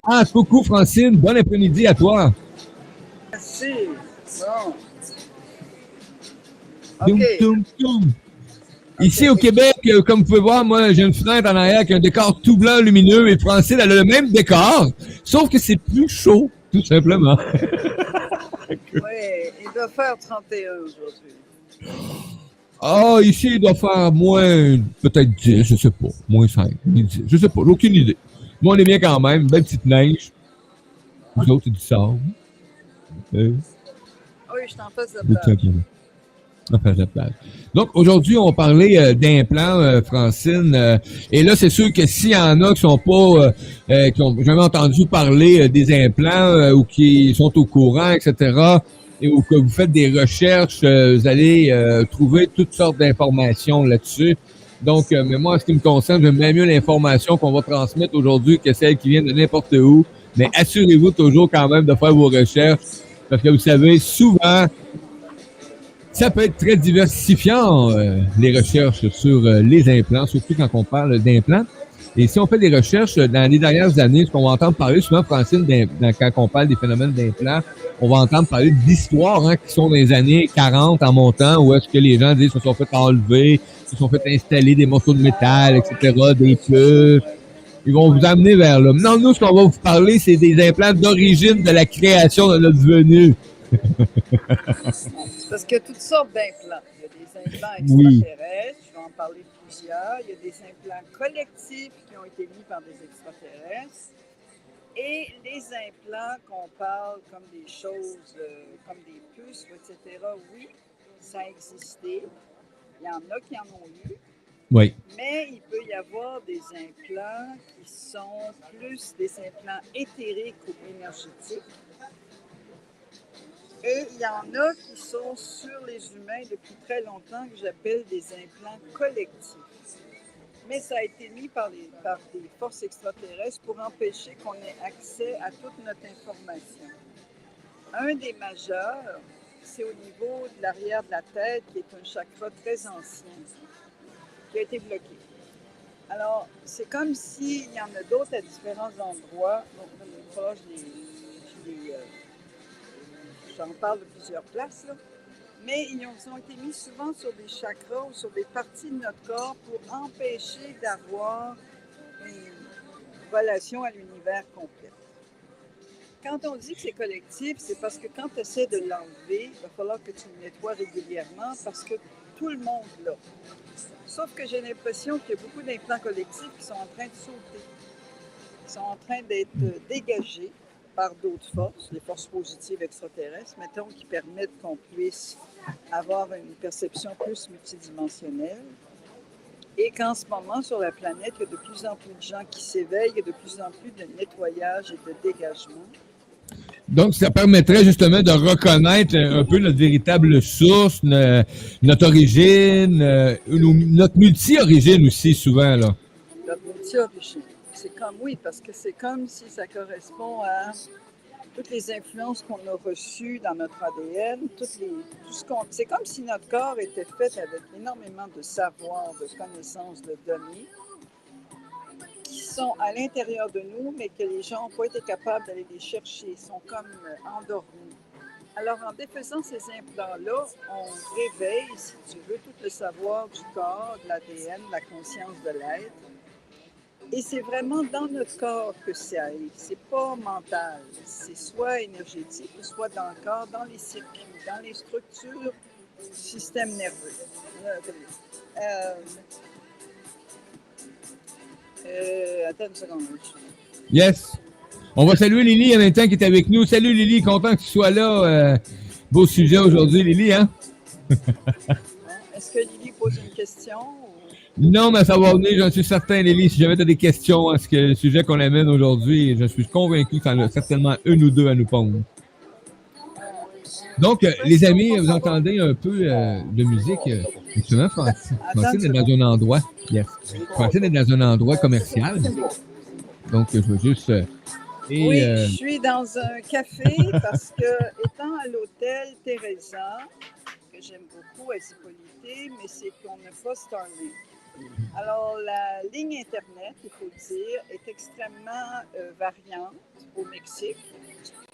Ah, coucou Francine, bon après-midi à toi. Merci. Bon. Doum, OK. doum, doum. Ici au OK. Québec, comme vous pouvez voir, moi j'ai une fenêtre en arrière qui a un décor tout blanc lumineux et Francine, elle a le même décor, sauf que c'est plus chaud, tout simplement. Oui, il doit faire 31 aujourd'hui. Ah, ici il doit faire moins, peut-être 10, je sais pas, moins 5, 10, je sais pas, j'ai aucune idée. Moi on est bien quand même, belle petite neige, vous autres c'est du sable. Euh, Oui, je suis en face de la tout plage. simplement. Enfin, la plage. Donc aujourd'hui, on parlait d'implants, Francine. Et là, c'est sûr que s'il y en a qui sont pas, qui ont jamais entendu parler des implants ou qui sont au courant, etc., et ou que vous faites des recherches, vous allez trouver toutes sortes d'informations là-dessus. Donc, mais moi, en ce qui me concerne, j'aime bien mieux l'information qu'on va transmettre aujourd'hui que celle qui vient de n'importe où. Mais assurez-vous toujours quand même de faire vos recherches parce que vous savez, souvent, ça peut être très diversifiant, les recherches sur les implants, surtout quand on parle d'implants. Et si on fait des recherches dans les dernières années, ce qu'on va entendre parler souvent, Francine, quand on parle des phénomènes d'implants, on va entendre parler d'histoires qui sont dans les années 40 en montant, où est-ce que les gens disent se sont fait enlever, se sont fait installer des morceaux de métal, Ah oui, etc., des oui, ça c'est puces. vrai. Ils vont vous Oui. amener vers là. Non, nous, ce qu'on va vous parler, c'est des implants d'origine de la création de notre venue. C'est parce qu'il y a toutes sortes d'implants. Il y a des implants Oui. extraterrestres, je vais en parler plusieurs. Il y a des implants collectifs qui ont été mis par des extraterrestres. Et les implants qu'on parle comme des choses, comme des puces, etc., oui, ça a existé. Il y en a qui en ont eu. Oui. Mais il peut y avoir des implants qui sont plus des implants éthériques ou énergétiques. Et il y en a qui sont sur les humains depuis très longtemps que j'appelle des implants collectifs. Mais ça a été mis par des forces extraterrestres pour empêcher qu'on ait accès à toute notre information. Un des majeurs, c'est au niveau de l'arrière de la tête, qui est un chakra très ancien, qui a été bloqué. Alors, c'est comme s'il y en a d'autres à différents endroits. Donc, il va falloir que j'en parle de plusieurs places, là. Mais ils ont été mis souvent sur des chakras ou sur des parties de notre corps pour empêcher d'avoir une relation à l'univers complet. Quand on dit que c'est collectif, c'est parce que quand tu essaies de l'enlever, il va falloir que tu le nettoies régulièrement parce que tout le monde l'a. Sauf que j'ai l'impression qu'il y a beaucoup d'implants collectifs qui sont en train de sauter, qui sont en train d'être dégagés par d'autres forces, les forces positives extraterrestres, mettons, qui permettent qu'on puisse avoir une perception plus multidimensionnelle. Et qu'en ce moment, sur la planète, il y a de plus en plus de gens qui s'éveillent, il y a de plus en plus de nettoyage et de dégagement. Donc, ça permettrait justement de reconnaître un peu notre véritable source, notre origine, notre multi-origine aussi, souvent, là. Notre multi-origine. C'est comme, oui, parce que c'est comme si ça correspond à toutes les influences qu'on a reçues dans notre ADN, tout ce qu'on, c'est comme si notre corps était fait avec énormément de savoir, de connaissances, de données qui sont à l'intérieur de nous, mais que les gens n'ont pas été capables d'aller les chercher, ils sont comme endormis. Alors, en défaisant ces implants-là, on réveille, si tu veux, tout le savoir du corps, de l'ADN, de la conscience de l'être. Et c'est vraiment dans notre corps que ça arrive. C'est pas mental. C'est soit énergétique, soit dans le corps, dans les circuits, dans les structures du système nerveux. Attends une seconde. Yes. On va saluer Lily en même temps qui est avec nous. Salut Lily, content que tu sois là. Beau sujet aujourd'hui, Lily, hein? Est-ce que Lily pose une question? Non, mais ça va venir, j'en suis certain, Lily. Si jamais tu as des questions à ce que le sujet qu'on amène aujourd'hui, je suis convaincu qu'il y en a certainement une ou deux à nous pondre. Donc, les amis, vous entendez un peu de musique. Justement, Francine est dans un endroit. Yes. Francine est dans un endroit commercial. Donc, je veux juste. Oui, je suis dans un café parce que, étant à l'hôtel Teresa, que j'aime beaucoup à Hippolyte, mais c'est qu'on n'a pas Starlink. Alors, la ligne Internet, il faut le dire, est extrêmement variante au Mexique.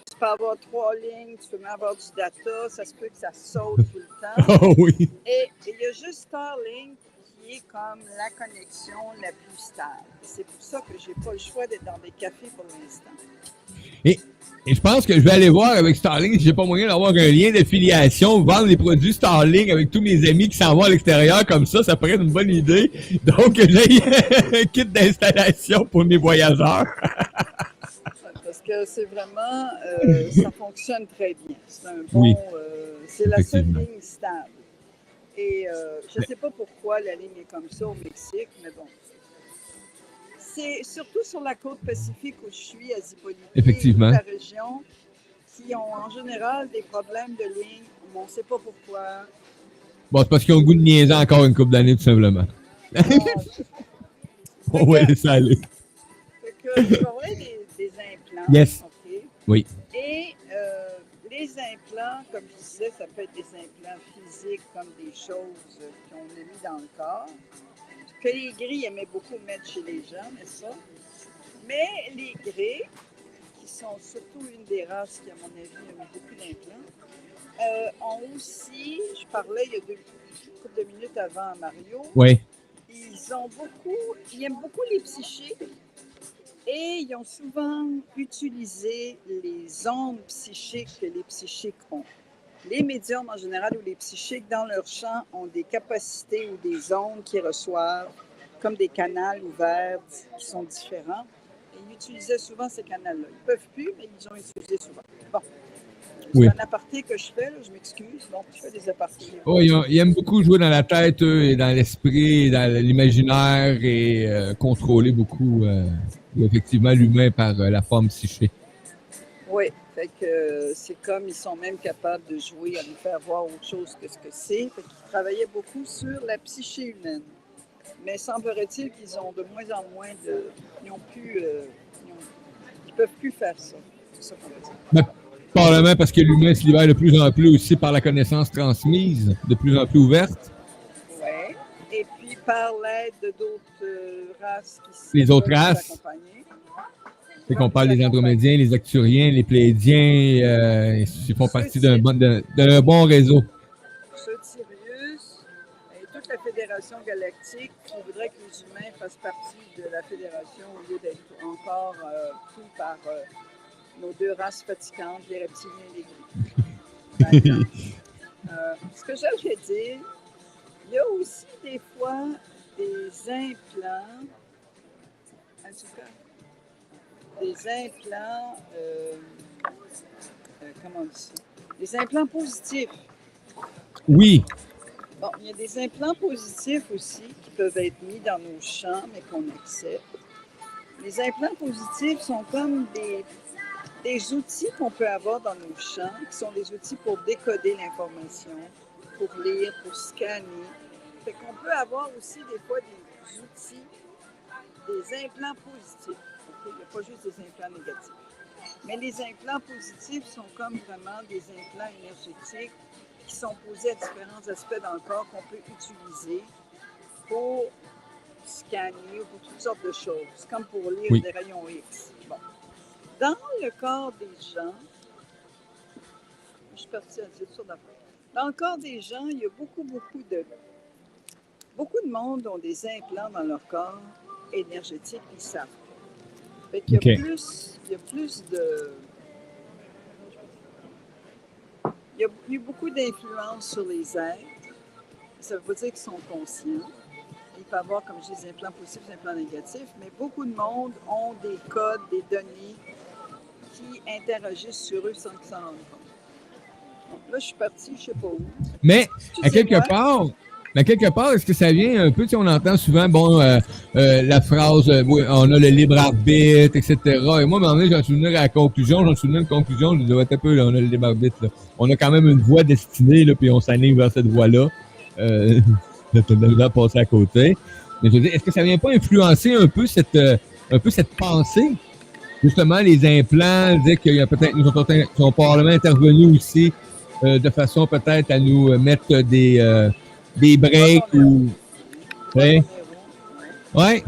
Tu peux avoir 3 lignes, tu peux même avoir du data, ça se peut que ça saute tout le temps. Oh oui. Et il y a juste Starlink qui est comme la connexion la plus stable. C'est pour ça que j'ai pas le choix d'être dans des cafés pour l'instant. Et je pense que je vais aller voir avec Starlink si j'ai pas moyen d'avoir un lien d'affiliation, vendre les produits Starlink avec tous mes amis qui s'en vont à l'extérieur comme ça pourrait être une bonne idée. Donc, j'ai un kit d'installation pour mes voyageurs. Parce que c'est vraiment, ça fonctionne très bien. C'est un bon, Oui, c'est la seule effectivement. ligne stable. Et je ne sais pas pourquoi la ligne est comme ça au Mexique, mais bon. C'est surtout sur la côte pacifique où je suis, à Zipolite, Effectivement. la région, qui ont en général des problèmes de ligne. On ne sait pas pourquoi. Bon, c'est parce qu'ils ont le goût de niaiser encore une couple d'années, tout simplement. On va laisser aller. Fait que je vais avoir des implants. Yes. OK? Oui. Et les implants, comme je disais, ça peut être des implants physiques comme des choses qu'on a mis dans le corps. Que les gris aimaient beaucoup mettre chez les gens, n'est-ce pas? Mais les gris, qui sont surtout une des races qui, à mon avis, aiment beaucoup d'implants, ont aussi, je parlais il y a une couple de minutes avant à Mario, Oui. ils aiment beaucoup les psychiques et ils ont souvent utilisé les ondes psychiques que les psychiques ont. Les médiums en général ou les psychiques dans leur champ ont des capacités ou des ondes qu'ils reçoivent, comme des canaux ouverts qui sont différents. Et ils utilisaient souvent ces canaux-là. Ils ne peuvent plus, mais ils ont utilisé souvent. Bon. Oui. C'est un aparté que je fais, là, je m'excuse. Donc, je fais des apartés. Oh, ils aiment beaucoup jouer dans la tête, eux, et dans l'esprit, dans l'imaginaire et contrôler beaucoup, effectivement, l'humain par la forme psychique. Oui, fait que c'est comme ils sont même capables de jouer à nous faire voir autre chose que ce que c'est. Fait qu'ils travaillaient beaucoup sur la psyché humaine. Mais semblerait-il qu'ils ont de moins en moins de... Ils peuvent plus faire ça. C'est ça qu'on veut dire. Mais probablement parce que l'humain se libère de plus en plus aussi par la connaissance transmise, de plus en plus ouverte. Oui. Et puis par l'aide d'autres races qui Les autres races. C'est qu'on parle des Andromédiens, les Acturiens, les Pléiadiens, ils font partie d'un bon réseau. Ceux de Sirius et toute la Fédération galactique qui voudrait que les humains fassent partie de la Fédération au lieu d'être encore pris par nos deux races fatigantes, les reptiliens et les gris. Ce que j'allais dire, il y a aussi des fois des implants, en tout cas, des implants, comment on dit ça? Des implants positifs. Oui. Bon, il y a des implants positifs aussi qui peuvent être mis dans nos champs, mais qu'on accepte. Les implants positifs sont comme des outils qu'on peut avoir dans nos champs, qui sont des outils pour décoder l'information, pour lire, pour scanner. Fait qu'on peut avoir aussi des fois des outils, des implants positifs. Okay? Il n'y a pas juste des implants négatifs. Mais les implants positifs sont comme vraiment des implants énergétiques qui sont posés à différents aspects dans le corps qu'on peut utiliser pour scanner ou pour toutes sortes de choses, comme pour lire des rayons X. Bon. Dans le corps des gens, je suis partie à dire ça d'abord. Dans le corps des gens, il y a beaucoup de monde ont des implants dans leur corps énergétique, ils savent. Fait qu'il y a plus de... Il y a eu beaucoup d'influence sur les êtres. Ça veut dire qu'ils sont conscients. Il peut y avoir, comme je dis, des implants positifs, des implants négatifs, mais beaucoup de monde ont des codes, des données qui interagissent sur eux sans qu'ils s'en rendent compte. Donc là, je suis partie, je ne sais pas où. Mais, à quelque part, est-ce que ça vient un peu, tu sais, on entend souvent, la phrase, on a le libre arbitre, etc. Et moi, à un moment donné, j'en suis venu à la conclusion, je disais, ouais, un peu, là, on a le libre arbitre, là. On a quand même une voie destinée, là, puis on s'aligne vers cette voie-là. De passer à côté. Mais je veux dire, est-ce que ça vient pas influencer un peu cette pensée? Justement, les implants, dire qu'il y a peut-être, nous sont probablement intervenus aussi, de façon peut-être à nous mettre des breaks ou, Ouais.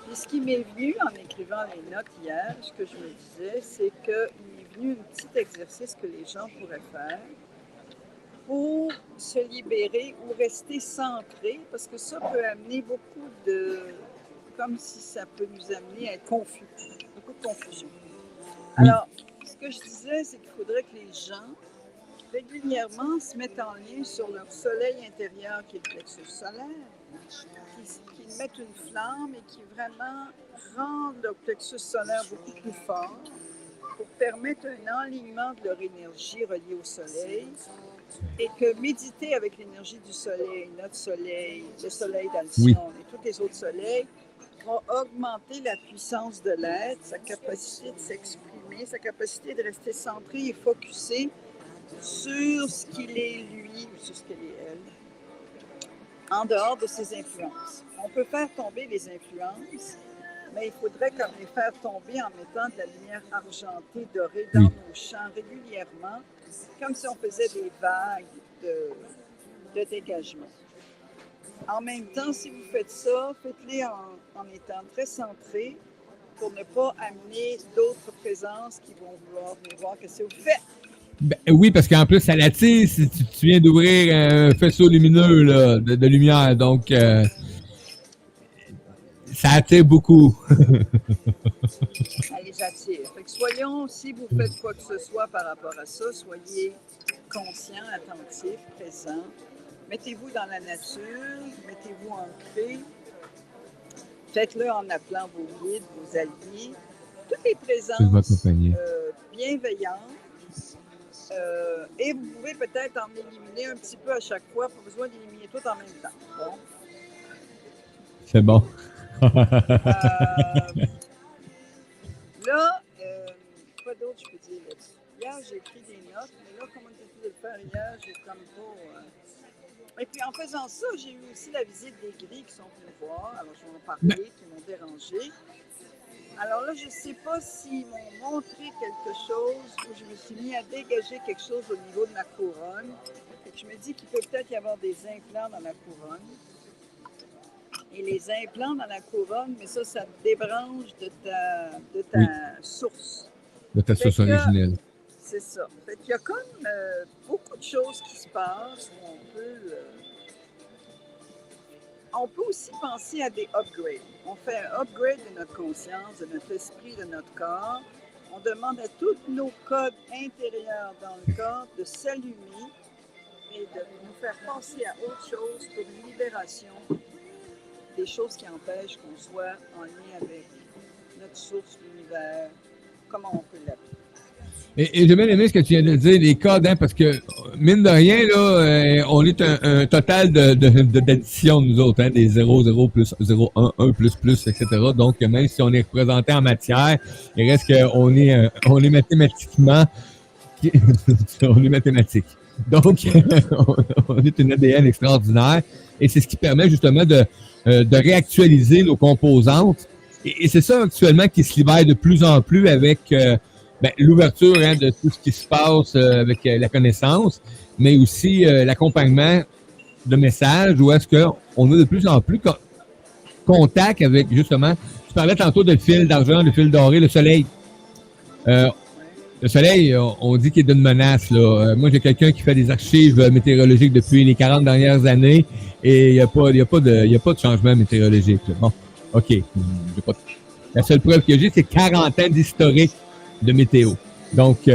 Puis ce qui m'est venu en écrivant les notes hier, ce que je me disais, c'est qu'il est venu un petit exercice que les gens pourraient faire pour se libérer ou rester centré, parce que ça peut amener beaucoup de... comme si ça peut nous amener à être confus, beaucoup de confusion. Oui. Alors, ce que je disais, c'est qu'il faudrait que les gens régulièrement se mettent en lien sur leur soleil intérieur qui est le plexus solaire, qui mettent une flamme et qui vraiment rendent leur plexus solaire beaucoup plus fort pour permettre un alignement de leur énergie reliée au soleil et que méditer avec l'énergie du soleil, notre soleil, le soleil d'Alcyone et tous les autres soleils va augmenter la puissance de l'être, sa capacité de s'exprimer, sa capacité de rester centré et focusé sur ce qu'il est lui ou sur ce qu'elle est elle, en dehors de ses influences. On peut faire tomber les influences, mais il faudrait comme les faire tomber en mettant de la lumière argentée, dorée dans nos champs régulièrement, comme si on faisait des vagues de dégagement. En même temps, si vous faites ça, faites-les en étant très centré pour ne pas amener d'autres présences qui vont vouloir venir voir ce que vous faites. Ben, oui, parce qu'en plus, ça l'attire si tu viens d'ouvrir un faisceau lumineux là, de lumière. Donc, ça attire beaucoup. Ça les attire. Fait que soyons, si vous faites quoi que ce soit par rapport à ça, soyez conscient, attentif, présent. Mettez-vous dans la nature, mettez-vous ancré. Faites-le en appelant vos guides, vos alliés. Toutes les présences bienveillantes. Et vous pouvez peut-être en éliminer un petit peu à chaque fois, pas besoin d'éliminer tout en même temps. Bon. C'est bon. Là, quoi d'autre je peux dire là-dessus? Hier, j'ai écrit des notes, mais là, comme on était de le faire hier, j'ai comme pas... Et puis, en faisant ça, j'ai eu aussi la visite des grilles qui sont venus voir. Alors, je vais en parler, qui m'ont dérangé. Alors là, je ne sais pas s'ils m'ont montré quelque chose ou je me suis mis à dégager quelque chose au niveau de ma couronne. Et je me dis qu'il peut peut-être y avoir des implants dans la couronne. Et les implants dans la couronne, mais ça te débranche de ta source. De ta source originelle. C'est ça. Fait qu'il y a comme beaucoup de choses qui se passent où on peut aussi penser à des upgrades. On fait un upgrade de notre conscience, de notre esprit, de notre corps. On demande à tous nos codes intérieurs dans le corps de s'allumer et de nous faire penser à autre chose pour une libération des choses qui empêchent qu'on soit en lien avec notre source, l'univers, comment on peut l'appeler. Et j'ai bien aimé ce que tu viens de dire, les codes, hein, parce que, mine de rien, là, on est un total d'addition, nous autres, hein, des 0, 0 plus 0, 1, 1 plus, etc. Donc, même si on est représenté en matière, il reste qu'on est mathématiquement, on est mathématique. Donc, on est une ADN extraordinaire. Et c'est ce qui permet justement de réactualiser nos composantes. Et c'est ça actuellement qui se libère de plus en plus avec l'ouverture de tout ce qui se passe avec la connaissance, mais aussi l'accompagnement de messages où est-ce qu'on a de plus en plus contact avec, justement, tu parlais tantôt de fil d'argent, de fil doré, le soleil. Le soleil, on dit qu'il est d'une menace. Là. Moi, j'ai quelqu'un qui fait des archives météorologiques depuis les 40 dernières années et il n'y a pas de changement météorologique. Là. Bon, OK. La seule preuve que j'ai, c'est 40 ans d'historique de météo. Donc,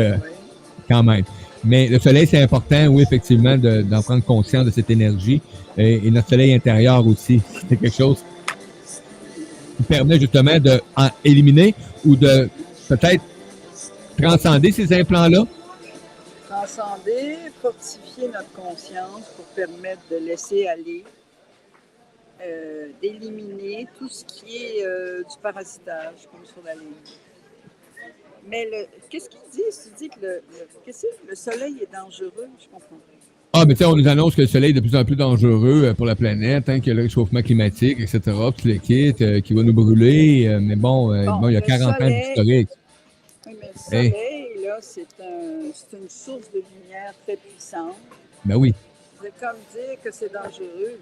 quand même. Mais le soleil, c'est important, oui, effectivement, d'en prendre conscience de cette énergie. Et notre soleil intérieur aussi, c'est quelque chose qui permet justement d'éliminer ou de peut-être transcender ces implants-là? Transcender, fortifier notre conscience pour permettre de laisser aller, d'éliminer tout ce qui est du parasitage, comme sur la ligne. Mais qu'est-ce qu'il dit? Tu dis que le soleil est dangereux? Je comprends. Ah, mais tu sais, on nous annonce que le soleil est de plus en plus dangereux pour la planète, hein, qu'il y a le réchauffement climatique, etc., puis le kit qui va nous brûler. Mais bon, il y a 40 ans d'historique. Oui, mais le soleil, là, c'est une source de lumière très puissante. Ben oui. C'est comme dire que c'est dangereux.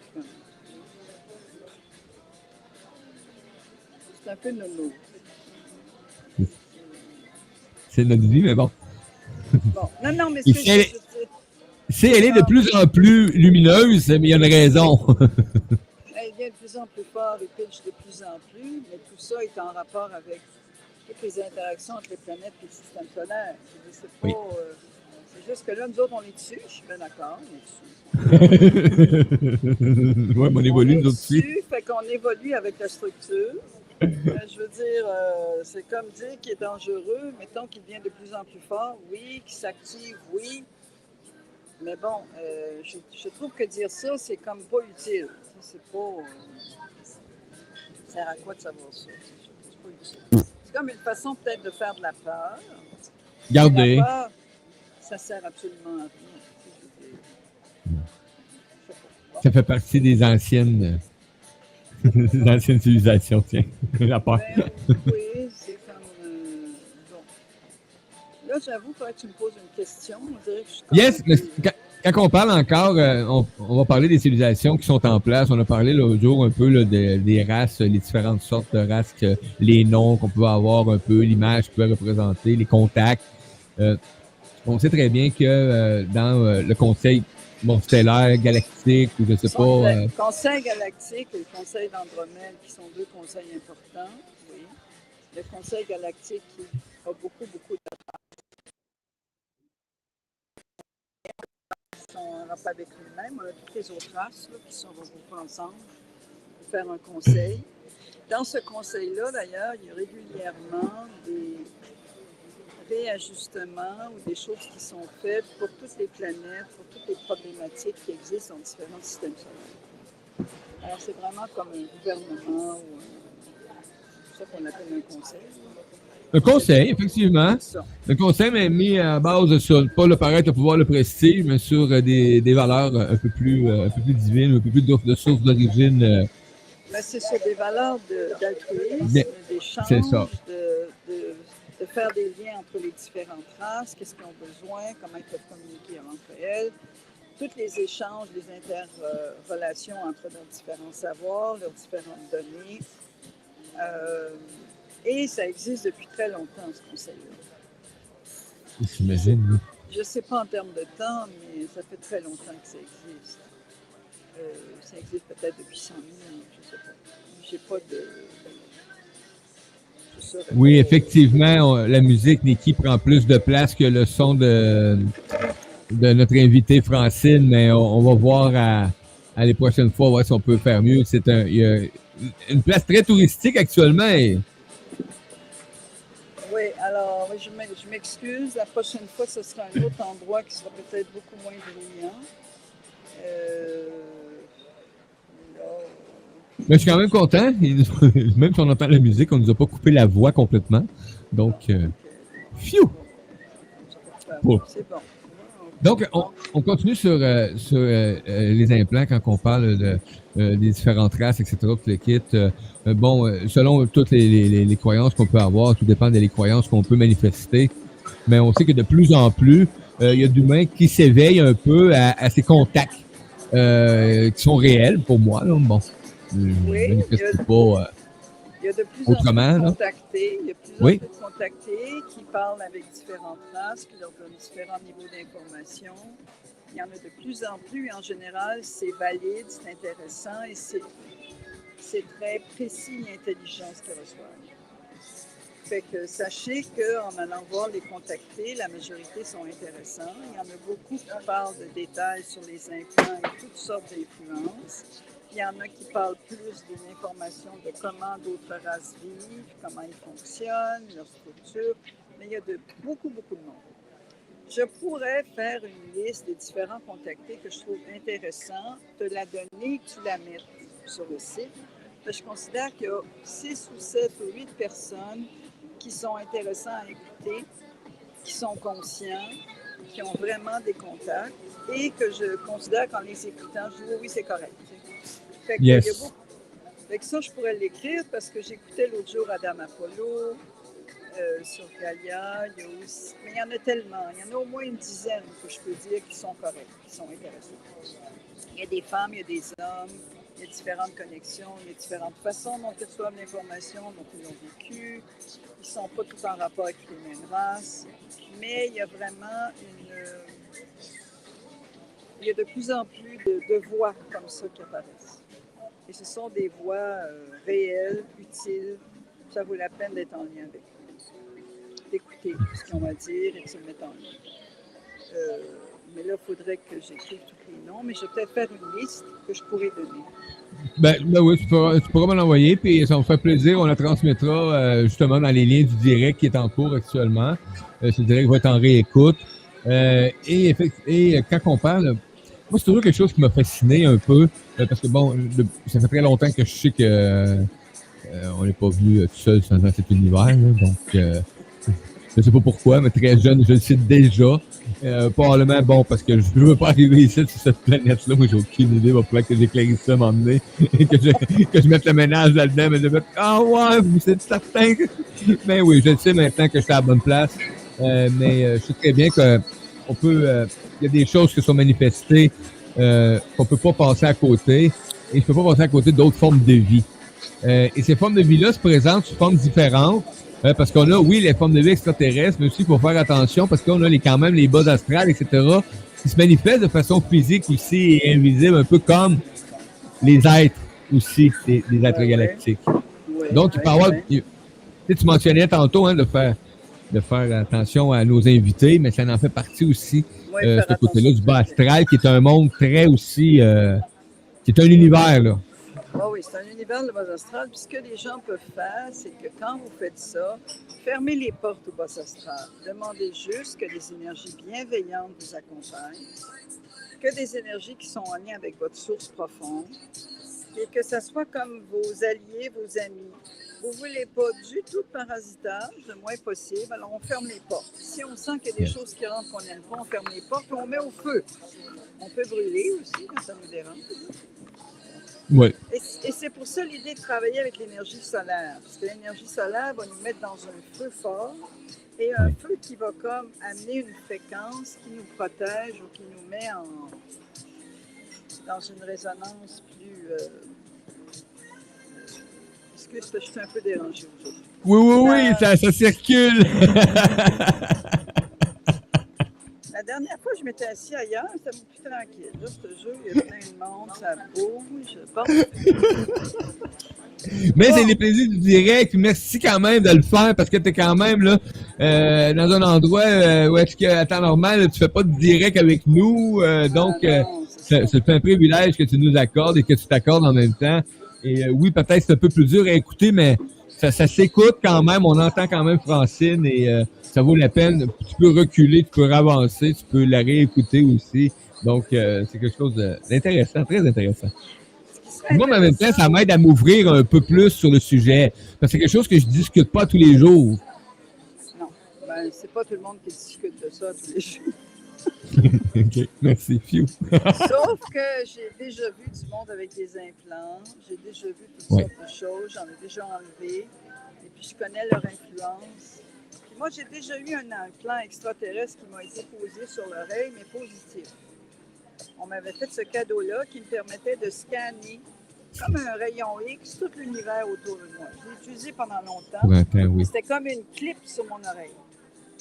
un peu nono. C'est notre vie, mais bon. Bon, non, mais Il c'est fait, juste... elle est de plus en plus lumineuse, mais il y a une raison. Elle devient de plus en plus fort, il pitch de plus en plus, mais tout ça est en rapport avec toutes les interactions entre les planètes et le système solaire. C'est pas... Oui. C'est juste que là, nous autres, on est dessus. Je suis bien d'accord, on est dessus. Ouais, mais on On évolue, est nous autres aussi. dessus, fait qu'on évolue avec la structure. Je veux dire, c'est comme dire qu'il est dangereux, mettons qu'il devient de plus en plus fort, oui, qu'il s'active, oui. Mais bon, je trouve que dire ça, c'est comme pas utile. C'est pas... ça sert à quoi de savoir ça? C'est pas utile. C'est comme une façon peut-être de faire de la peur. Regardez. La peur, ça sert absolument à rien. Ça fait partie des anciennes civilisations, tiens. La peur. Ben, oui, c'est comme... bon. Là, j'avoue, il faudrait que tu me poses une question. On dirait que je suis comme Yes, mais quand on parle encore, on va parler des civilisations qui sont en place. On a parlé l'autre jour un peu là, des races, les différentes sortes de races, les noms qu'on peut avoir un peu, l'image qu'ils peuvent représenter, les contacts. On sait très bien que dans le conseil stellaire, galactique, ou je sais pas... Le Conseil galactique et le Conseil d'Andromède, qui sont deux conseils importants, oui. Le Conseil galactique qui a beaucoup de en rapport avec lui-même. On a toutes les autres races là, qui sont regroupées ensemble pour faire un conseil. Dans ce conseil-là, d'ailleurs, il y a régulièrement des réajustements ou des choses qui sont faites pour toutes les planètes, pour toutes les problématiques qui existent dans différents systèmes solaires. Alors, c'est vraiment comme un gouvernement ou c'est ça qu'on appelle un conseil. Un conseil, effectivement. Le conseil m'a mis à base sur, pas le paraître, le pouvoir, le prestige, mais sur des valeurs un peu plus divines, un peu plus de sources d'origine. Ben, c'est sur des valeurs d'altruisme, d'échange, de faire des liens entre les différentes races, qu'est-ce qu'ils ont besoin, comment ils peuvent communiquer entre elles, tous les échanges, les interrelations entre leurs différents savoirs, leurs différentes données. Et ça existe depuis très longtemps, ce conseil-là. J'imagine. Je ne sais pas en termes de temps, mais ça fait très longtemps que ça existe. Ça existe peut-être depuis 100 000 ans, je ne sais pas. J'ai pas de... Oui, effectivement, la musique, Niki, prend plus de place que le son de notre invitée Francine, mais on va voir à les prochaines fois, voir si on peut faire mieux. Il y a une place très touristique actuellement. Oui, alors je m'excuse. La prochaine fois, ce sera un autre endroit qui sera peut-être beaucoup moins bruyant. Mais je suis quand même content. Même si on entend la musique, on ne nous a pas coupé la voix complètement. Donc, phew! Bon. C'est bon. Donc, on continue sur les implants quand on parle des différentes races, etc. Tout le kit. Selon toutes les croyances qu'on peut avoir, tout dépend des croyances qu'on peut manifester. Mais on sait que de plus en plus, il y a d'humains qui s'éveillent un peu à ces contacts qui sont réels pour moi. Là. Bon, oui, je manifeste pas il y a de plus en plus contactés. Il y a plusieurs de contactés qui parlent avec différentes races, qui leur donnent différents niveaux d'information. Il y en a de plus en plus. En général, c'est valide, c'est intéressant et c'est très précis et intelligent ce qu'ils reçoivent. Fait que sachez qu'en allant voir les contactés, la majorité sont intéressants. Il y en a beaucoup qui parlent de détails sur les implants et toutes sortes d'influences. Il y en a qui parlent plus des informations de comment d'autres races vivent, comment ils fonctionnent, leur structure. Mais il y a beaucoup de monde. Je pourrais faire une liste des différents contactés que je trouve intéressants, te la donner, que tu la mettes sur le site. Je considère qu'il y a 6 ou 7 ou 8 personnes qui sont intéressants à écouter, qui sont conscients, qui ont vraiment des contacts et que je considère qu'en les écoutant, je dis oui, c'est correct. Fait que, yes. Fait que ça, je pourrais l'écrire parce que j'écoutais l'autre jour Adam Apollo sur Gaia. Mais il y en a tellement. Il y en a au moins une dizaine que je peux dire qui sont corrects, qui sont intéressants. Il y a des femmes, il y a des hommes. il y a différentes connexions, il y a différentes façons dont ils reçoivent l'information, dont ils l'ont vécu. Ils ne sont pas tous en rapport avec les mêmes races, mais il y a vraiment il y a de plus en plus de voix comme ça qui apparaissent. Et ce sont des voix réelles, utiles. Ça vaut la peine d'être en lien avec eux, d'écouter ce qu'on va dire et de se mettre en lien. Mais là, il faudrait que j'écrive tous les noms, mais je vais peut-être faire une liste que je pourrais donner. Ben oui, tu pourras me l'envoyer, puis ça me fait plaisir. On la transmettra justement dans les liens du direct qui est en cours actuellement. Ce direct va être en réécoute. Et quand on parle, moi, c'est toujours quelque chose qui m'a fasciné un peu, parce que bon, ça fait très longtemps que je sais que on n'est pas venu tout seul dans cet univers, là, donc je sais pas pourquoi, mais très jeune, je le sais déjà. Probablement, bon, parce que je veux pas arriver ici sur cette planète-là. Moi, j'ai aucune idée. Il va falloir que j'éclairisse ça, m'emmener. Et que je mette le ménage là-dedans. Mais je vais ah ouais, vous êtes certain? Ben oui, je le sais maintenant que je suis à la bonne place. Mais je sais très bien qu'on peut, il y a des choses qui sont manifestées, qu'on peut pas passer à côté. Et je peux pas passer à côté d'autres formes de vie. Et ces formes de vie-là se présentent sous formes différentes. Parce qu'on a, oui, les formes de vie extraterrestres, mais aussi il faut faire attention parce qu'on a quand même les bas astrales, etc., qui se manifestent de façon physique aussi et invisible, un peu comme les êtres aussi, des êtres galactiques. Donc, il peut y avoir, tu mentionnais tantôt de faire attention à nos invités, mais ça en fait partie aussi, ce côté-là du bas astral, qui est un monde très aussi, qui est un univers, là. Oui, c'est un univers de bas astral. Puis ce que les gens peuvent faire, c'est que quand vous faites ça, fermez les portes au bas astral. Demandez juste que des énergies bienveillantes vous accompagnent, que des énergies qui sont en lien avec votre source profonde, et que ça soit comme vos alliés, vos amis. Vous ne voulez pas du tout de parasitage, le moins possible, alors on ferme les portes. Si on sent qu'il y a des choses qui rentrent qu'on n'aime pas, on ferme les portes et on met au feu. On peut brûler aussi quand ça nous dérange. Oui. Et c'est pour ça l'idée de travailler avec l'énergie solaire. Parce que l'énergie solaire va nous mettre dans un feu fort et un feu qui va comme amener une fréquence qui nous protège ou qui nous met dans une résonance plus... Excuse, je suis un peu dérangée aujourd'hui. Oui, ça circule. La dernière fois, je m'étais assis ailleurs, c'était plus tranquille. Là, je te jure, il y a plein de monde, ça bouge. Bon. Mais c'est les plaisirs du direct. Merci quand même de le faire parce que tu es quand même là dans un endroit où est-ce qu'à temps normal, tu fais pas de direct avec nous. Donc, c'est un privilège que tu nous accordes et que tu t'accordes en même temps. Et oui, peut-être c'est un peu plus dur à écouter, mais ça s'écoute quand même. On entend quand même Francine et ça vaut la peine. Tu peux reculer, tu peux avancer, tu peux la réécouter aussi. Donc, c'est quelque chose d'intéressant, très intéressant. Moi, en même temps, ça m'aide à m'ouvrir un peu plus sur le sujet. Parce que c'est quelque chose que je discute pas tous les jours. Non, ben, c'est pas tout le monde qui discute de ça tous les jours. OK, merci, Fiu. Sauf que j'ai déjà vu du monde avec des implants. J'ai déjà vu toutes sortes de choses. J'en ai déjà enlevé. Et puis, je connais leur influence. Puis moi, j'ai déjà eu un implant extraterrestre qui m'a été posé sur l'oreille, mais positif. On m'avait fait ce cadeau-là qui me permettait de scanner comme un rayon X tout l'univers autour de moi. Je l'ai utilisé pendant longtemps. C'était comme une clip sur mon oreille.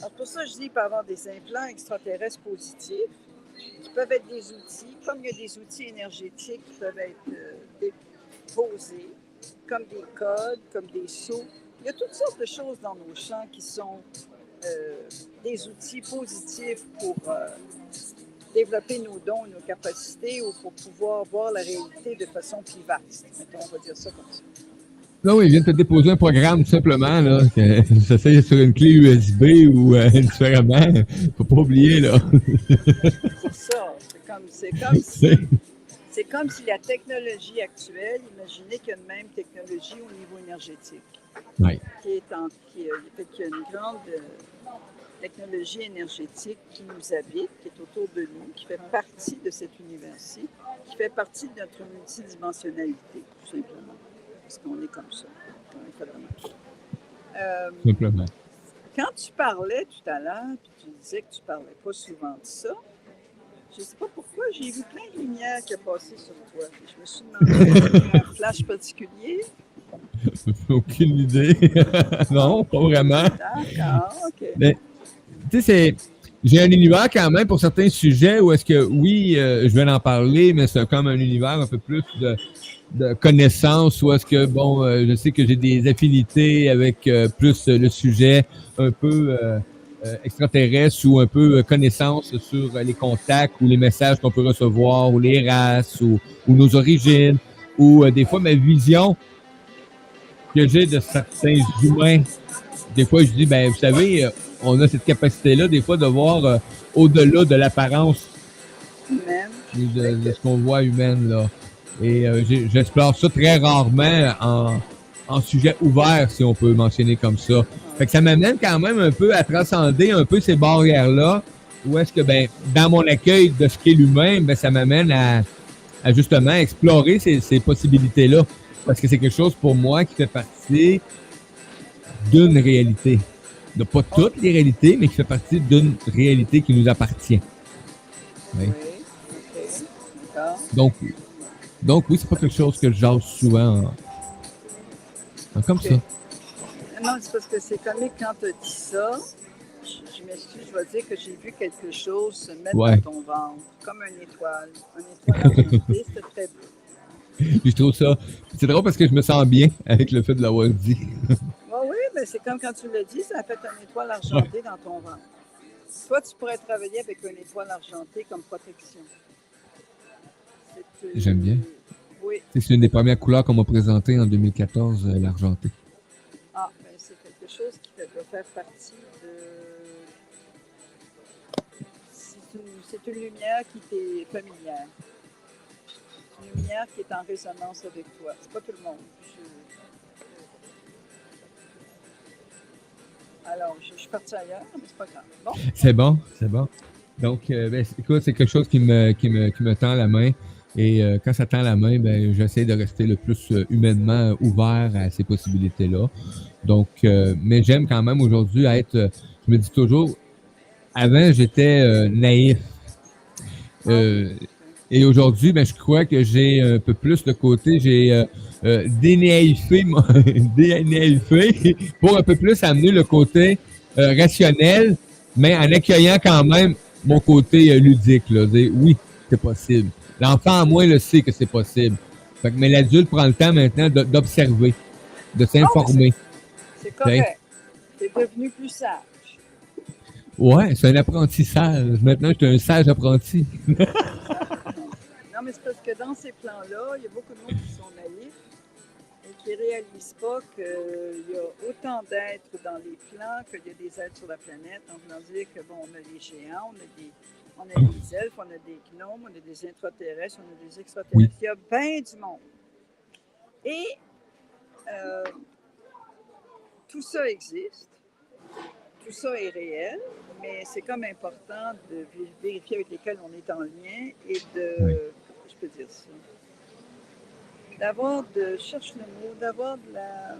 Alors pour ça, je dis qu'il peut y avoir des implants extraterrestres positifs qui peuvent être des outils, comme il y a des outils énergétiques qui peuvent être déposés, comme des codes, comme des sceaux. Il y a toutes sortes de choses dans nos champs qui sont des outils positifs pour développer nos dons, nos capacités ou pour pouvoir voir la réalité de façon plus vaste. Mettons, on va dire ça comme ça. Là, oui, il vient de te déposer un programme tout simplement, là, que ça s'est sur une clé USB ou différemment. Faut pas oublier, là. C'est ça. C'est comme si la technologie actuelle, imaginez qu'il y a une même technologie au niveau énergétique. Oui. Qui a une grande technologie énergétique qui nous habite, qui est autour de nous, qui fait partie de cet univers-ci, qui fait partie de notre multidimensionnalité, tout simplement. Parce qu'on est comme ça. On est fait vraiment. Simplement. Quand tu parlais tout à l'heure, puis tu disais que tu ne parlais pas souvent de ça, Je ne sais pas pourquoi, j'ai vu plein de lumière qui a passé sur toi. Puis je me suis demandé si un flash particulier. Aucune idée. Non, pas vraiment. D'accord, OK. Mais, tu sais, j'ai un univers quand même pour certains sujets où est-ce que, oui, je vais en parler, mais c'est comme un univers un peu plus de connaissances, où est-ce que, bon, je sais que j'ai des affinités avec plus le sujet un peu extraterrestre ou un peu connaissance sur les contacts ou les messages qu'on peut recevoir ou les races ou nos origines ou des fois ma vision que j'ai de certains humains. Des fois, je dis, ben, vous savez, on a cette capacité-là, des fois, de voir au-delà de l'apparence Humaine. de ce qu'on voit humaine, là. Et j'explore ça très rarement en sujet ouvert, si on peut mentionner comme ça. Fait que ça m'amène quand même un peu à transcender un peu ces barrières-là, où est-ce que, ben, dans mon accueil de ce qu'est l'humain, ben, ça m'amène à justement explorer ces possibilités-là. Parce que c'est quelque chose pour moi qui fait partie d'une réalité. De pas toutes les réalités, mais qui fait partie d'une réalité qui nous appartient. Oui. Oui, OK. D'accord. Donc oui, c'est pas quelque chose que je jase souvent comme OK. ça. Non, c'est parce que c'est comique quand tu as dit ça. Je m'excuse, je vais dire que j'ai vu quelque chose se mettre dans ton ventre, comme une étoile. Une étoile argentée, c'était très beau. Je trouve ça. C'est drôle parce que je me sens bien avec le fait de l'avoir dit. Oui, mais c'est comme quand tu l'as dit, ça a fait une étoile argentée dans ton ventre. Toi, tu pourrais travailler avec une étoile argentée comme protection. J'aime bien. Oui. C'est une des premières couleurs qu'on m'a présentées en 2014, l'argenté. Ah, ben c'est quelque chose qui doit faire partie de... C'est une lumière qui t'est familière. C'est une lumière qui est en résonance avec toi. C'est pas tout le monde. Alors, je suis partie ailleurs, mais c'est pas grave. Bon. C'est bon. Donc, ben, écoute, c'est quelque chose qui me tend la main. Et quand ça tend la main, ben, j'essaie de rester le plus humainement ouvert à ces possibilités-là. Donc, mais j'aime quand même aujourd'hui être, je me dis toujours, avant, j'étais naïf. Et aujourd'hui, ben, je crois que j'ai un peu plus le côté, j'ai dénaïfé pour un peu plus amener le côté rationnel, mais en accueillant quand même mon côté ludique. Là, dire, oui, c'est possible. L'enfant en moi le sait que c'est possible. Fait que, mais l'adulte prend le temps maintenant d'observer, de s'informer. C'est correct. T'es devenu plus sage. Ouais, c'est un apprentissage. Maintenant, je suis un sage apprenti. Non, mais c'est parce que dans ces plans-là, il y a beaucoup de monde qui sont naïfs et qui ne réalisent pas qu'il y a autant d'êtres dans les plans qu'il y a des êtres sur la planète. En voulant dire que, bon, on a des géants, on a des elfes, on a des gnomes, on a des intraterrestres, on a des extraterrestres. Oui. Il y a bien du monde. Et tout ça existe. Tout ça est réel, mais c'est comme important de vérifier avec lesquels on est en lien et de, je peux dire ça, d'avoir de, cherche le mot, d'avoir de la,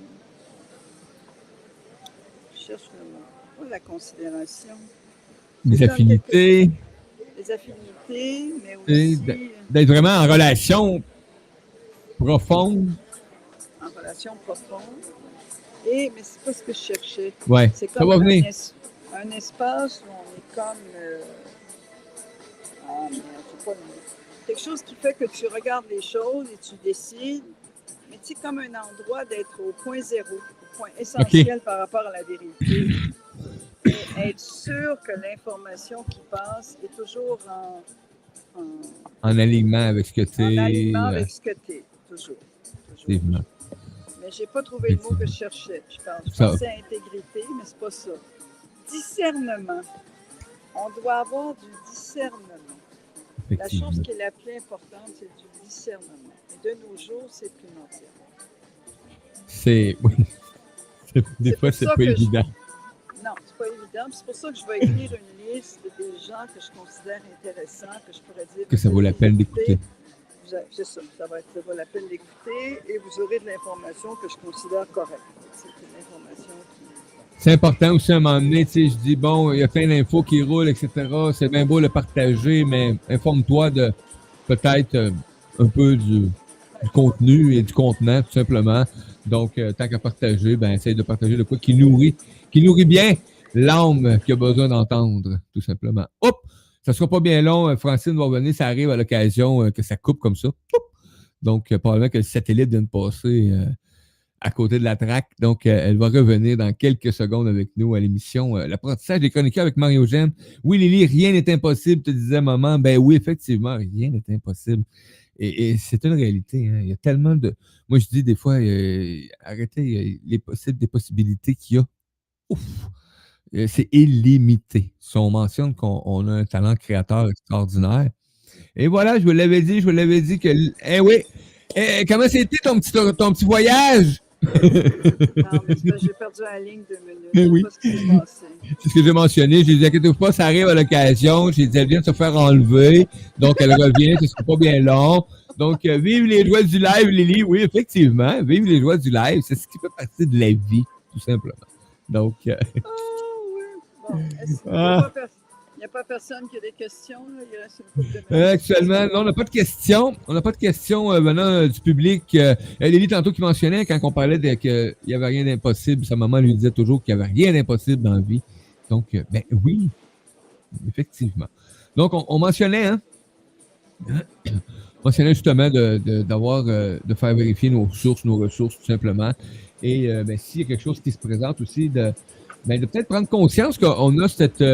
cherche le mot, pas de la considération. Des affinités. Des affinités, mais aussi... D'être vraiment en relation profonde. En relation profonde. Mais c'est pas ce que je cherchais. Ouais, c'est comme ça va venir. Un espace où on est comme... merde, c'est pas quelque chose qui fait que tu regardes les choses et tu décides, mais tu sais, comme un endroit d'être au point zéro, au point essentiel par rapport à la vérité. Et être sûr que l'information qui passe est toujours en alignement avec ce que tu es. En alignement avec ce que tu es, toujours. Effectivement. Mais je n'ai pas trouvé le mot que je cherchais. Je pensais à intégrité, mais c'est pas ça. Discernement. On doit avoir du discernement. La chose qui est la plus importante, c'est du discernement. Et de nos jours, c'est primordial. Oui. Des fois, c'est pas évident. Non, c'est pas évident. C'est pour ça que je vais écrire une liste des gens que je considère intéressants, que je pourrais dire... Que ça vaut la peine d'écouter. C'est ça, ça vaut la peine d'écouter et vous aurez de l'information que je considère correcte. C'est une information qui... c'est important aussi à un moment donné, tu sais, je dis, bon, il y a plein d'infos qui roulent, etc. C'est bien beau le partager, mais informe-toi de peut-être un peu du contenu et du contenant, tout simplement. Donc, tant qu'à partager, ben, essaye de partager de quoi qui nourrit bien l'âme qui a besoin d'entendre, tout simplement. Hop! Ça sera pas bien long. Francine va revenir, ça arrive à l'occasion que ça coupe comme ça. Donc, probablement que le satellite vient de passer à côté de la traque. Donc, elle va revenir dans quelques secondes avec nous à l'émission L'apprentissage des chroniqueurs avec Marie-Eugène. Oui, Lily, rien n'est impossible, te disait maman. Ben oui, effectivement, rien n'est impossible. Et c'est une réalité. Hein. Il y a tellement de... Moi, je dis des fois, arrêtez des possibilités qu'il y a. Ouf! C'est illimité. Si on mentionne qu'on a un talent créateur extraordinaire. Et voilà, je vous l'avais dit que... Eh oui! Comment c'était ton petit voyage? Non, mais j'ai perdu la ligne 2 minutes. Mais oui. Je sais pas ce qui s'est passé. C'est ce que j'ai mentionné. J'ai dit, inquiétez-vous pas, ça arrive à l'occasion. J'ai dit, elle vient de se faire enlever. Donc, elle revient. Ce sera pas bien long. Donc, vive les joies du live, Lily. Oui, effectivement. Vive les joies du live. C'est ce qui fait partie de la vie, tout simplement. Donc... oui. Bon, il n'y a pas personne qui a des questions. Là. Il reste une couple de minutes. Actuellement, non, on n'a pas de questions. On n'a pas de questions venant du public. Lily, tantôt, qui mentionnait, quand on parlait qu'il n'y avait rien d'impossible, sa maman lui disait toujours qu'il n'y avait rien d'impossible dans la vie. Donc, ben oui, effectivement. Donc, on mentionnait, hein? On mentionnait justement de faire vérifier nos ressources, tout simplement. Et ben, s'il y a quelque chose qui se présente aussi, de peut-être prendre conscience qu'on a cette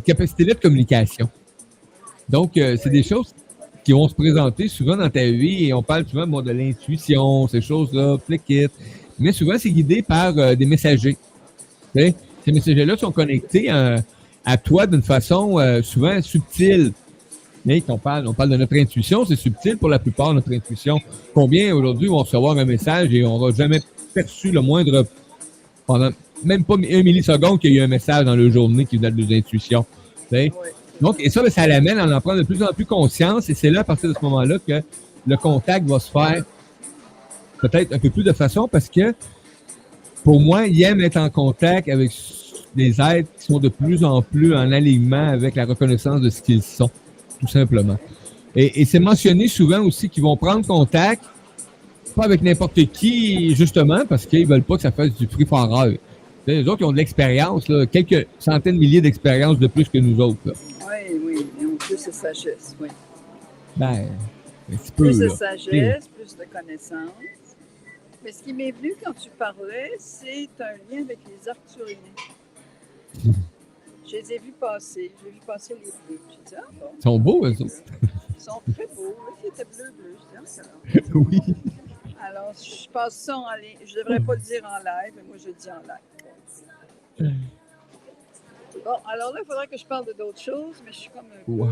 capacité-là de communication. Donc, c'est des choses qui vont se présenter souvent dans ta vie et on parle souvent de l'intuition, ces choses-là, mais souvent, c'est guidé par des messagers. T'sais? Ces messagers-là sont connectés à toi d'une façon souvent subtile. Mais on parle de notre intuition, c'est subtil pour la plupart, notre intuition. Combien aujourd'hui vont recevoir un message et on n'aura jamais perçu le moindre, pendant même pas 1 milliseconde qu'il y a eu un message dans leur journée qui date de nos intuitions. Oui. Donc, et ça, ça l'amène à en prendre de plus en plus conscience et c'est là, à partir de ce moment-là, que le contact va se faire peut-être un peu plus de façon parce que, pour moi, il aime être en contact avec des êtres qui sont de plus en plus en alignement avec la reconnaissance de ce qu'ils sont, tout simplement. Et c'est mentionné souvent aussi qu'ils vont prendre contact, pas avec n'importe qui, justement, parce qu'ils veulent pas que ça fasse du free for all. Les autres, ils ont de l'expérience, là, quelques centaines de milliers d'expériences de plus que nous autres. Là. Oui, ils ont plus de sagesse, oui. Ben, un petit peu, plus de là. sagesse, plus de connaissances. Mais ce qui m'est venu quand tu parlais, c'est un lien avec les Arthuriens. Je les ai vus passer. J'ai vu passer les bleus. J'ai dit, ah bon. Ils sont beaux, eux autres. Ils sont très beaux. Là, qui étaient bleu. Je dis, ah, oui. Alors, je passe ça en ligne. Je ne devrais pas le dire en live, mais moi, je le dis en live. Bon, alors là, il faudrait que je parle de d'autres choses, mais je suis comme un peu...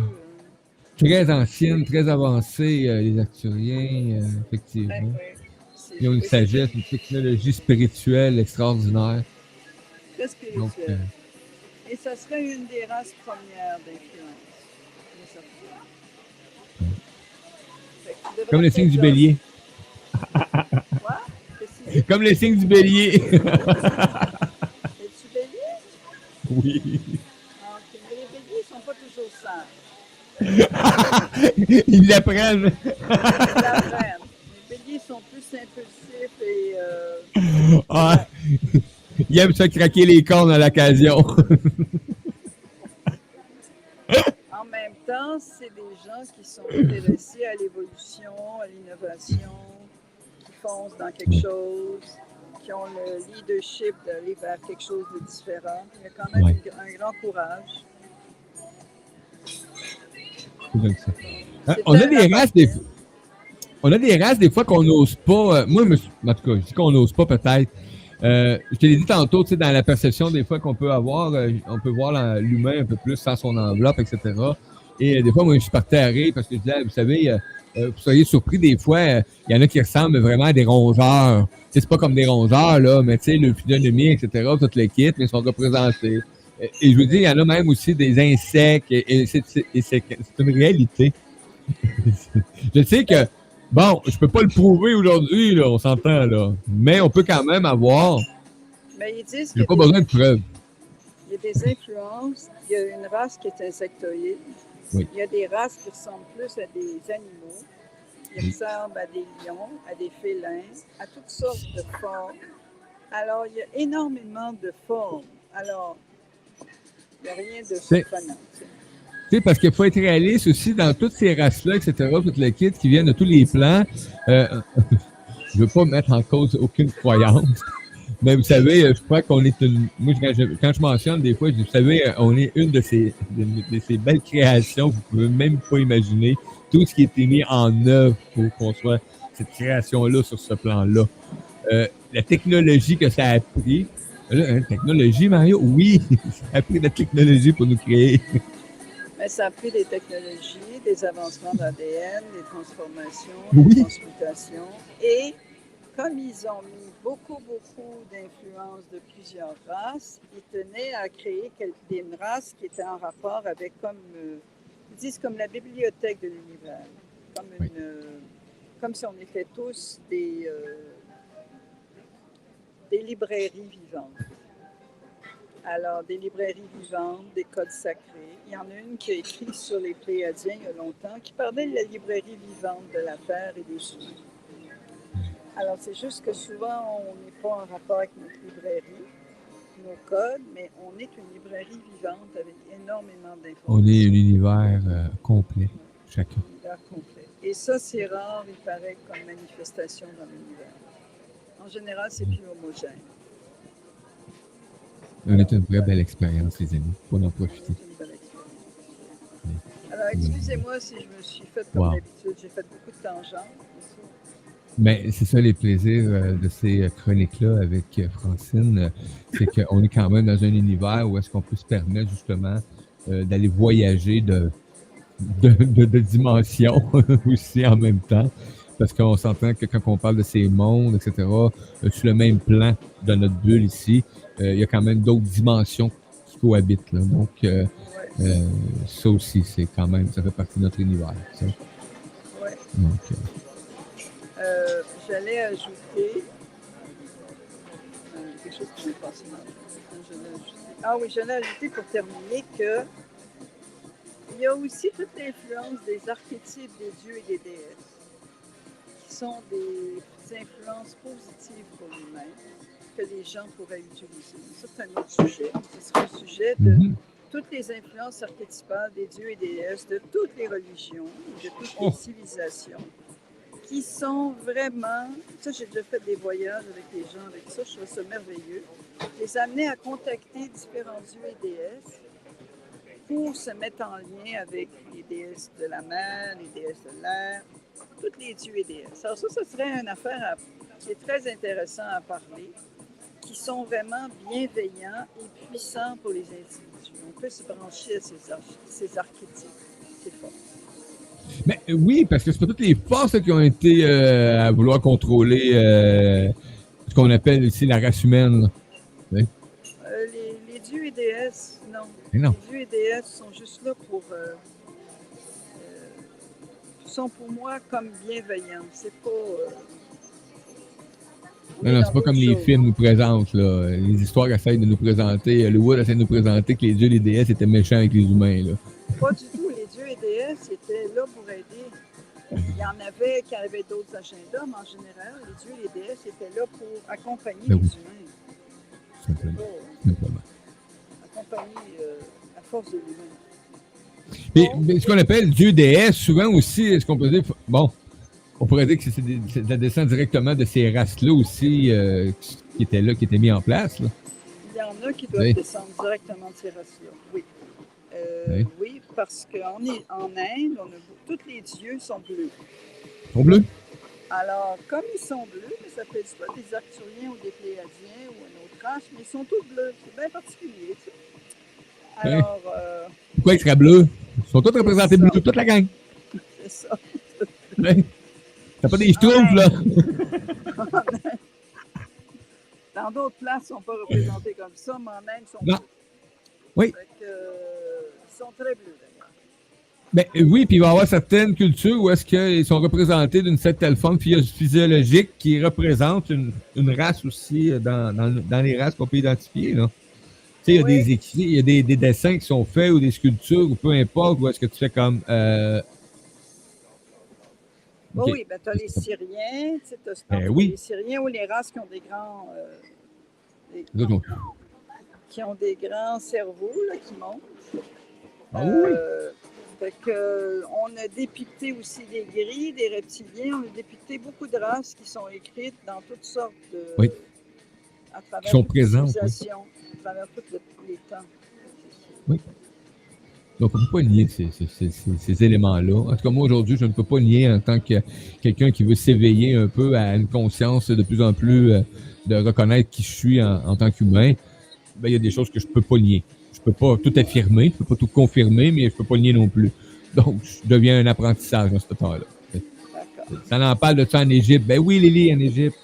Très ancienne, très avancée, les Arthuriens, effectivement. Oui. Ils ont une sagesse, une technologie spirituelle extraordinaire. Très spirituelle. Donc, et ça serait une des races premières d'influence. Comme les signes du bélier. Quoi? Comme les signes du bélier. Es-tu bélier? Oui. Okay. Mais les béliers ne sont pas toujours sages. Ils l'apprennent. Les béliers sont plus impulsifs et... Ah, ils aiment se craquer les cornes à l'occasion. En même temps, c'est des gens qui sont intéressés à l'évolution, à l'innovation, qui foncent dans quelque chose, qui ont le leadership d'aller vers quelque chose de différent. Il y a quand même un grand courage. On a des races des fois. On a des races des fois qu'on n'ose pas. Moi, en tout cas, je dis qu'on n'ose pas peut-être. Je te l'ai dit tantôt, tu sais, dans la perception des fois qu'on peut avoir, on peut voir l'humain un peu plus sans son enveloppe, etc. Et des fois, moi, je suis parti à rire parce que je disais, vous savez, vous seriez surpris des fois, il y en a qui ressemblent vraiment à des rongeurs. Tu sais, c'est pas comme des rongeurs, là, mais tu sais, le physionomie, etc., toute l'équipe, mais ils sont représentés. Et je vous dis, il y en a même aussi des insectes, et c'est une réalité. Je sais que, bon, je peux pas le prouver aujourd'hui, là, on s'entend, là, mais on peut quand même avoir Mais ils disent J'ai qu'il pas y a besoin de preuves. il y a des influences. Il y a une race qui est insectoïde. Oui. Il y a des races qui ressemblent plus à des animaux. Ils ressemblent à des lions, à des félins, à toutes sortes de formes. Alors, il y a énormément de formes. Alors, il n'y a rien de surprenant. Tu sais, parce qu'il faut être réaliste aussi dans toutes ces races-là, etc., tout le kit qui viennent de tous les plans. Je veux pas mettre en cause aucune croyance. Mais vous savez, je crois qu'on est une. Moi, quand je mentionne des fois, vous savez, on est une de ces belles créations. Vous pouvez même pas imaginer tout ce qui a été mis en œuvre pour qu'on soit cette création-là sur ce plan-là. La technologie que ça a pris. Là, technologie, Mario? Oui, ça a pris de la technologie pour nous créer. Mais ça a pris des technologies, des avancements d'ADN, des transformations, Oui. des transmutations. Et comme ils ont mis beaucoup d'influences de plusieurs races, ils tenaient à créer une race qui était en rapport avec, ils disent, comme la bibliothèque de l'univers. Comme si on était tous des librairies vivantes. Alors, des librairies vivantes, des codes sacrés. Il y en a une qui a écrit sur les Pléiadiens il y a longtemps, qui parlait de la librairie vivante de la Terre et des humains. Alors, c'est juste que souvent, on n'est pas en rapport avec notre librairie, nos codes, mais on est une librairie vivante avec énormément d'informations. On est un univers complet, chacun. Un univers complet. Et ça, c'est rare, il paraît, comme manifestation dans l'univers. En général, c'est plus homogène. On est une vraie belle expérience, les amis. Faut en profiter. Alors, excusez-moi si je me suis fait comme d'habitude. J'ai fait beaucoup de tangents. Mais c'est ça les plaisirs de ces chroniques-là avec Francine. C'est qu'on est quand même dans un univers où est-ce qu'on peut se permettre justement d'aller voyager de dimensions aussi en même temps. Parce qu'on s'entend que quand on parle de ces mondes, etc., sur le même plan de notre bulle ici, il y a quand même d'autres dimensions qui cohabitent. Là. Donc, ça aussi, c'est quand même, ça fait partie de notre univers. Ça. Ouais. Donc, j'allais ajouter quelque chose qui m'est passé dans j'allais ajouter pour terminer que il y a aussi toute l'influence des archétypes des dieux et des déesses, qui sont des influences positives pour l'humain, que les gens pourraient utiliser. Ça, c'est un autre sujet. Ce sera un sujet de toutes les influences archétypales des dieux et des déesses de toutes les religions, de toutes les civilisations, qui sont vraiment... Ça, j'ai déjà fait des voyages avec les gens avec ça, je trouve ça merveilleux. Les amener à contacter différents dieux et déesses pour se mettre en lien avec les déesses de la mer, les déesses de l'air, tous les dieux et déesses. Alors ça serait une affaire qui est très intéressant à parler, qui sont vraiment bienveillants et puissants pour les individus. On peut se brancher à ces archétypes. C'est fort. Mais oui, parce que c'est pas toutes les forces qui ont été à vouloir contrôler ce qu'on appelle ici la race humaine. Oui. Les dieux et déesses, non. Non. Les dieux et déesses sont juste là pour... sont pour moi comme bienveillants. C'est pas... non, c'est pas comme les films nous présentent, là. Les histoires essayent de nous présenter, Hollywood essaie de nous présenter que les dieux et les déesses étaient méchants avec les humains, là. Pas du tout. Les dieux et déesses étaient là pour aider. Il y en avait qui avaient d'autres agendas, mais en général, les dieux et les déesses étaient là pour accompagner les humains. Simplement. Accompagner la force de l'humain. Mais ce qu'on appelle dieu-déesse, souvent aussi, est-ce qu'on peut dire... Bon, on pourrait dire que c'est la descente directement de ces races-là aussi qui étaient là, qui étaient mis en place, là. Il y en a qui doivent descendre directement de ces races-là, oui. Oui, parce qu'en Inde, tous les dieux sont bleus. Ils sont bleus? Alors, comme ils sont bleus, ça peut être soit des Arcturiens ou des Pléiadiens ou une autre race, mais ils sont tous bleus. C'est bien particulier, tu sais. Alors... Pourquoi ils seraient bleus? Ils sont tous représentés bleus, toute la gang. C'est ça. T'as pas des schtroumpfs, là? Dans d'autres places, ils ne sont pas représentés comme ça, mais en Inde, ils sont bleus. Oui. Ils sont très bleus, d'ailleurs. Ben oui, puis il va y avoir certaines cultures où est-ce qu'ils sont représentés d'une certaine forme physiologique qui représente une race aussi dans les races qu'on peut identifier, là. Tu sais, il y a Oui, des écrits, il y a des dessins qui sont faits ou des sculptures ou peu importe, où est-ce que tu fais comme oh OK. oui, ben, tu as les Syriens, tu sais, Oui. les Syriens ou les races qui ont des- Les autres ont- qui ont des grands cerveaux là, qui montent. Ah oui. Fait que, on a dépicté aussi des grilles, des reptiliens, on a dépicté beaucoup de races qui sont écrites dans toutes sortes Oui. à Qui travers sont toutes les présentes. Oui. civilisations, à travers tous les temps. Oui. Donc, on ne peut pas nier ces éléments-là. En tout cas, moi, aujourd'hui, je ne peux pas nier en tant que quelqu'un qui veut s'éveiller un peu à une conscience de plus en plus de reconnaître qui je suis en tant qu'humain. Ben, il y a des choses que je peux pas nier. Je peux pas tout affirmer, je peux pas tout confirmer, mais je peux pas nier non plus. Donc, je deviens un apprentissage à ce temps-là. D'accord. Ça en parle de ça en Égypte. Ben oui, Lily, en Égypte.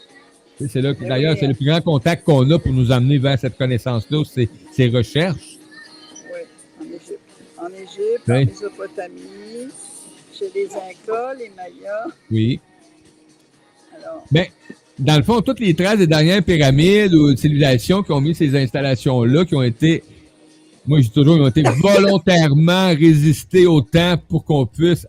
C'est là que, Ben d'ailleurs, oui, c'est le plus grand contact qu'on a pour nous amener vers cette connaissance-là, c'est ces recherches. oui, en Égypte. En Égypte, en Oui. Mésopotamie, chez les Incas, les Mayas. Oui. Alors, Ben, dans le fond, toutes les traces des dernières pyramides ou civilisations qui ont mis ces installations-là, qui ont été, moi je dis toujours, ils ont été volontairement résistés au temps pour qu'on puisse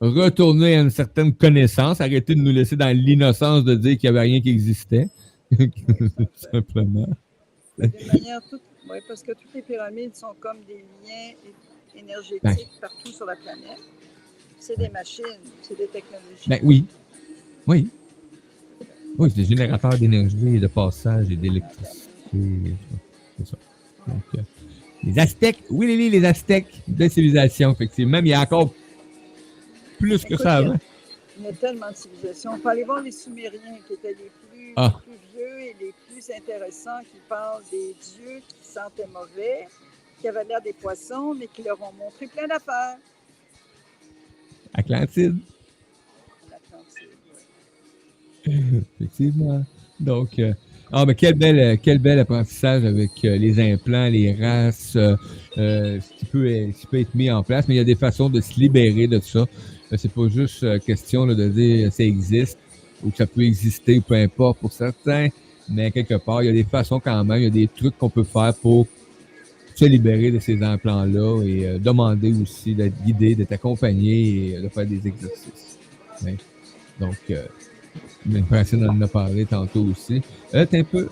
retourner à une certaine connaissance, arrêter de nous laisser dans l'innocence de dire qu'il n'y avait rien qui existait. Simplement. d'une manière toute. Oui, parce que toutes les pyramides sont comme des liens énergétiques Ben, partout sur la planète. C'est des machines, c'est des technologies. ben oui. Oui. Oui, c'est des générateurs d'énergie, de passage et d'électricité. C'est ça. Donc, les Aztèques, oui, les Aztèques, de civilisation, effectivement, mais il y a encore plus que Écoute, ça avant. il y a tellement de civilisations. On peut aller voir les Sumériens qui étaient les Ah, plus vieux et les plus intéressants, qui parlent des dieux qui sentaient mauvais, qui avaient l'air des poissons, mais qui leur ont montré plein d'affaires. Atlantide, L'Atlantide, oui. effectivement. Donc, mais quel bel apprentissage avec les implants, les races, ce qui peut être mis en place, mais il y a des façons de se libérer de ça. C'est pas juste question là, de dire ça existe ou que ça peut exister, peu importe pour certains, mais quelque part, il y a des façons quand même, il y a des trucs qu'on peut faire pour se libérer de ces implants-là et demander aussi d'être guidé, d'être accompagné et de faire des exercices. Ouais. Donc, Francine en a parlé tantôt aussi. T'es un peu.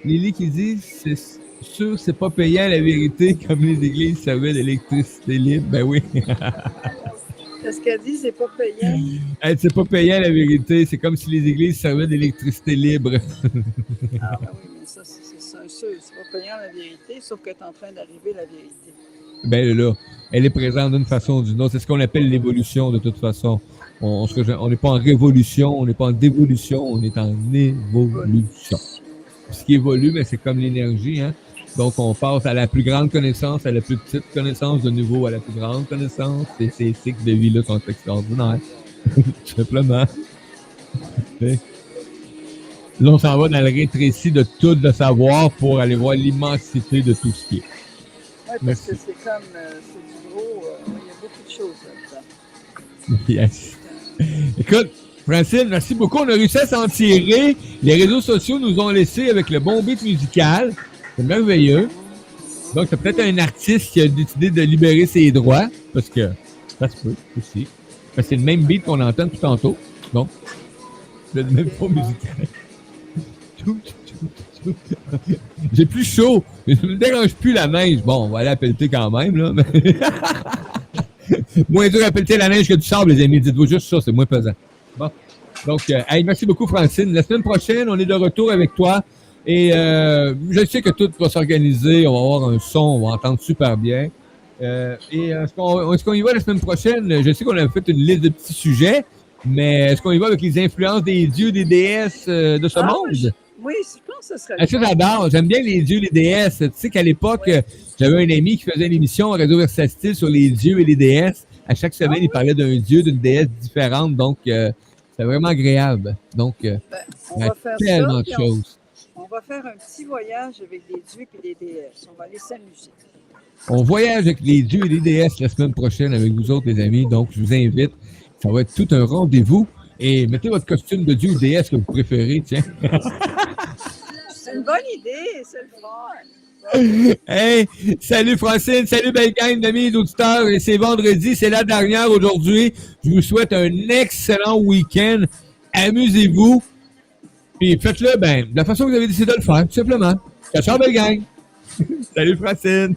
Lily qui dit, c'est sûr, c'est pas payant la vérité, comme les églises servaient d'électricité libre. Ben oui. Ce qu'elle dit, c'est pas payant. C'est pas payant la vérité, c'est comme si les églises servaient d'électricité libre. Ah ben oui, mais ça, c'est sûr, c'est pas payant la vérité, sauf que tu es en train d'arriver la vérité. Ben là, elle est présente d'une façon ou d'une autre. C'est ce qu'on appelle l'évolution de toute façon. On n'est pas en révolution, on n'est pas en dévolution, on est en évolution. Ce qui évolue, ben, c'est comme l'énergie, hein. Donc, on passe à la plus grande connaissance, à la plus petite connaissance, de nouveau à la plus grande connaissance. Et ces cycles de vie-là sont extraordinaires. Tout simplement. Là, on s'en va dans le rétréci de tout le savoir pour aller voir l'immensité de tout ce qui est. Oui, parce que c'est comme, c'est du gros, il y a beaucoup de choses là-dedans. Yes. Écoute, Francine, merci beaucoup. On a réussi à s'en tirer. Les réseaux sociaux nous ont laissé avec le bon beat musical. C'est merveilleux. Donc, c'est peut-être un artiste qui a décidé de libérer ses droits, parce que ça se peut aussi. Parce que c'est le même beat qu'on entend tout tantôt. Donc, le même fond musical. J'ai plus chaud. Je ne me dérange plus la neige. Bon, on va aller à pelleter quand même, là. Moins dur à pelleter la neige que du sable, les amis. Dites-vous juste ça, c'est moins pesant. Bon. Donc, hey, merci beaucoup, Francine. La semaine prochaine, on est de retour avec toi. Et je sais que tout va s'organiser. On va avoir un son, on va entendre super bien. Est-ce qu'on y va la semaine prochaine? Je sais qu'on a fait une liste de petits sujets, mais est-ce qu'on y va avec les influences des dieux, des déesses de ce monde? Oui, je pense que ce serait Est-ce que j'adore? J'aime bien les dieux, les déesses. Tu sais qu'à l'époque, j'avais un ami qui faisait une émission à Radio Versatile sur les dieux et les déesses. À chaque semaine, il parlait d'un dieu, d'une déesse différente. Donc, c'est vraiment agréable. Donc, on va faire tellement ça, de choses. On va faire un petit voyage avec des dieux et des déesses. On va aller s'amuser. On voyage avec les dieux et les déesses la semaine prochaine avec vous autres, les amis. Donc, je vous invite. Ça va être tout un rendez-vous. Et mettez votre costume de dieu ou déesse que vous préférez, tiens. C'est une bonne idée, c'est le fun. Hey, salut Francine, salut belle gang d'amis d'auditeurs. Et c'est vendredi, c'est la dernière aujourd'hui. Je vous souhaite un excellent week-end. Amusez-vous. Puis faites-le de la façon que vous avez décidé de le faire, tout simplement. Ciao, ciao belle gang. Salut Francine.